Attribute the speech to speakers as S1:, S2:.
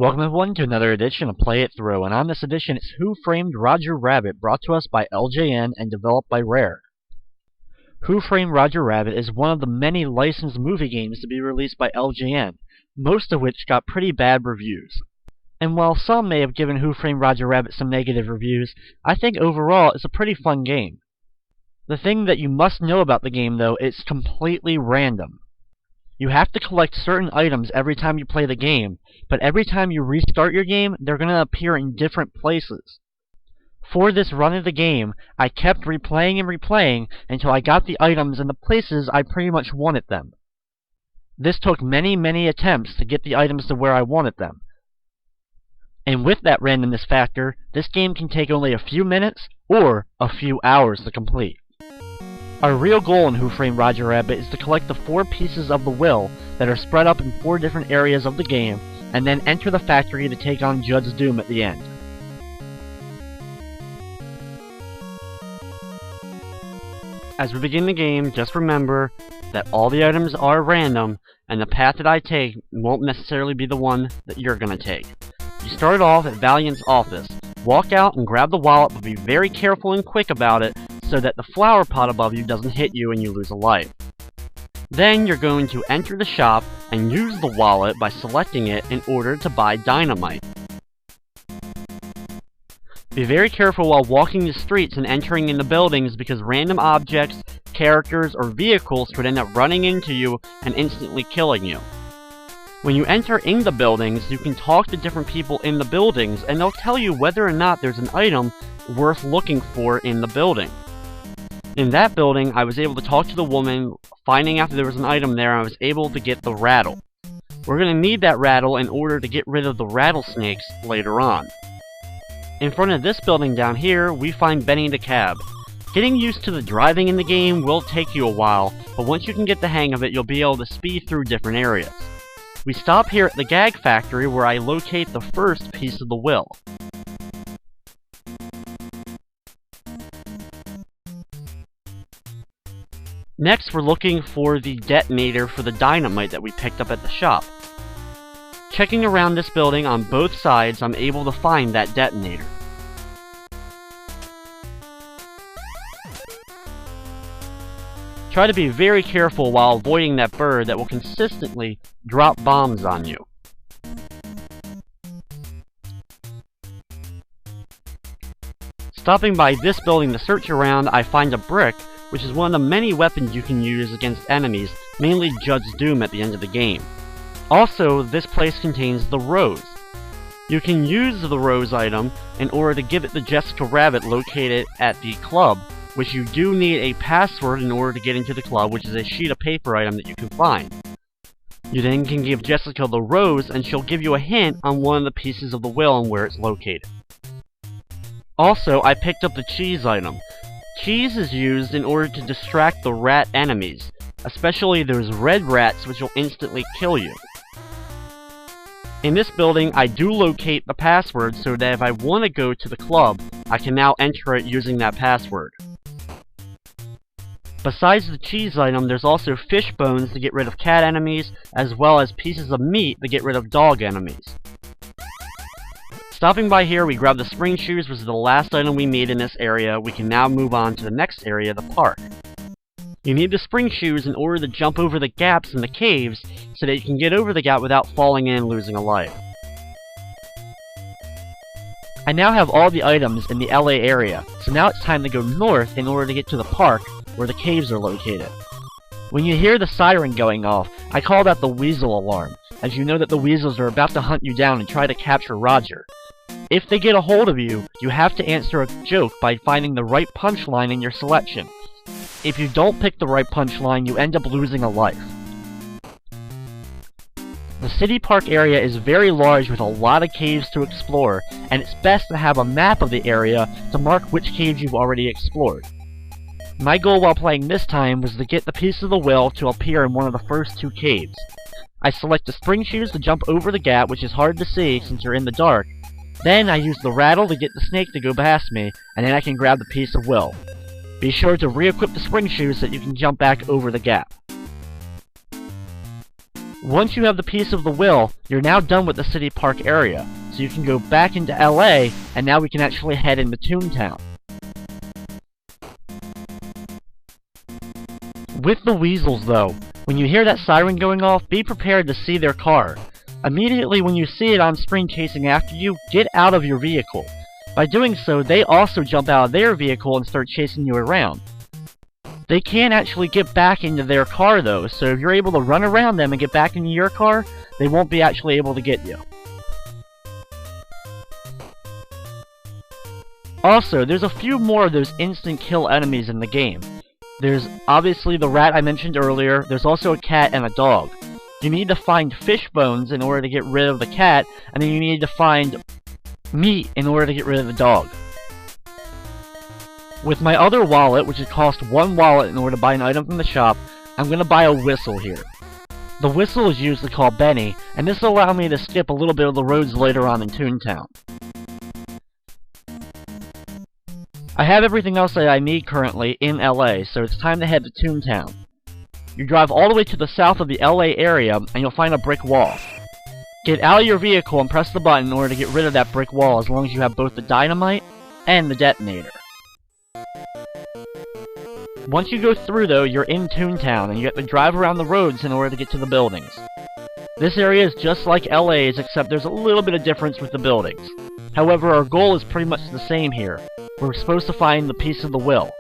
S1: Welcome everyone to another edition of Play It Through, and on this edition it's Who Framed Roger Rabbit, brought to us by LJN and developed by Rare. Who Framed Roger Rabbit is one of the many licensed movie games to be released by LJN, most of which got pretty bad reviews. And while some may have given Who Framed Roger Rabbit some negative reviews, I think overall it's a pretty fun game. The thing that you must know about the game though, it's completely random. You have to collect certain items every time you play the game, but every time you restart your game, they're going to appear in different places. For this run of the game, I kept replaying and replaying until I got the items in the places I pretty much wanted them. This took many attempts to get the items to where I wanted them. And with that randomness factor, this game can take only a few minutes or a few hours to complete. Our real goal in Who Framed Roger Rabbit is to collect the 4 pieces of the will that are spread up in 4 different areas of the game, and then enter the factory to take on Judge Doom at the end. As we begin the game, just remember that all the items are random, and the path that I take won't necessarily be the one that you're going to take. You start off at Valiant's office. Walk out and grab the wallet, but be very careful and quick about it, so that the flower pot above you doesn't hit you and you lose a life. Then you're going to enter the shop and use the wallet by selecting it in order to buy dynamite. Be very careful while walking the streets and entering in the buildings, because random objects, characters, or vehicles could end up running into you and instantly killing you. When you enter in the buildings, you can talk to different people in the buildings and they'll tell you whether or not there's an item worth looking for in the building. In that building, I was able to talk to the woman, finding out that there was an item there, and I was able to get the rattle. We're going to need that rattle in order to get rid of the rattlesnakes later on. In front of this building down here, we find Benny the Cab. Getting used to the driving in the game will take you a while, but once you can get the hang of it, you'll be able to speed through different areas. We stop here at the gag factory where I locate the first piece of the will. Next, we're looking for the detonator for the dynamite that we picked up at the shop. Checking around this building on both sides, I'm able to find that detonator. Try to be very careful while avoiding that bird that will consistently drop bombs on you. Stopping by this building to search around, I find a brick, which is one of the many weapons you can use against enemies, mainly Judge Doom at the end of the game. Also, this place contains the rose. You can use the rose item in order to give it to Jessica Rabbit located at the club, which you do need a password in order to get into the club, which is a sheet of paper item that you can find. You then can give Jessica the rose and she'll give you a hint on one of the pieces of the will and where it's located. Also, I picked up the cheese item. Cheese is used in order to distract the rat enemies, especially those red rats which will instantly kill you. In this building, I do locate the password so that if I want to go to the club, I can now enter it using that password. Besides the cheese item, there's also fish bones to get rid of cat enemies, as well as pieces of meat to get rid of dog enemies. Stopping by here, we grab the spring shoes, which is the last item we need in this area. We can now move on to the next area, the park. You need the spring shoes in order to jump over the gaps in the caves, so that you can get over the gap without falling in and losing a life. I now have all the items in the LA area, so now it's time to go north in order to get to the park, where the caves are located. When you hear the siren going off, I call that the weasel alarm, as you know that the weasels are about to hunt you down and try to capture Roger. If they get a hold of you, you have to answer a joke by finding the right punchline in your selection. If you don't pick the right punchline, you end up losing a life. The city park area is very large with a lot of caves to explore, and it's best to have a map of the area to mark which caves you've already explored. My goal while playing this time was to get the piece of the will to appear in one of the first 2 caves. I select the spring shoes to jump over the gap, which is hard to see since you're in the dark. Then I use the rattle to get the snake to go past me, and then I can grab the piece of will. Be sure to re-equip the spring shoes so that you can jump back over the gap. Once you have the piece of the will, you're now done with the city park area, so you can go back into LA, and now we can actually head into Toon Town. With the weasels though, when you hear that siren going off, be prepared to see their car. Immediately when you see it on screen chasing after you, get out of your vehicle. By doing so, they also jump out of their vehicle and start chasing you around. They can actually get back into their car though, so if you're able to run around them and get back into your car, they won't be actually able to get you. Also, there's a few more of those instant kill enemies in the game. There's obviously the rat I mentioned earlier, there's also a cat and a dog. You need to find fish bones in order to get rid of the cat, and then you need to find meat in order to get rid of the dog. With my other wallet, which would cost 1 wallet in order to buy an item from the shop, I'm going to buy a whistle here. The whistle is used to call Benny, and this will allow me to skip a little bit of the roads later on in Toon Town. I have everything else that I need currently in LA, so it's time to head to Toon Town. You drive all the way to the south of the LA area, and you'll find a brick wall. Get out of your vehicle and press the button in order to get rid of that brick wall as long as you have both the dynamite and the detonator. Once you go through though, you're in Toon Town, and you have to drive around the roads in order to get to the buildings. This area is just like LA's, except there's a little bit of difference with the buildings. However, our goal is pretty much the same here. We're supposed to find the piece of the will.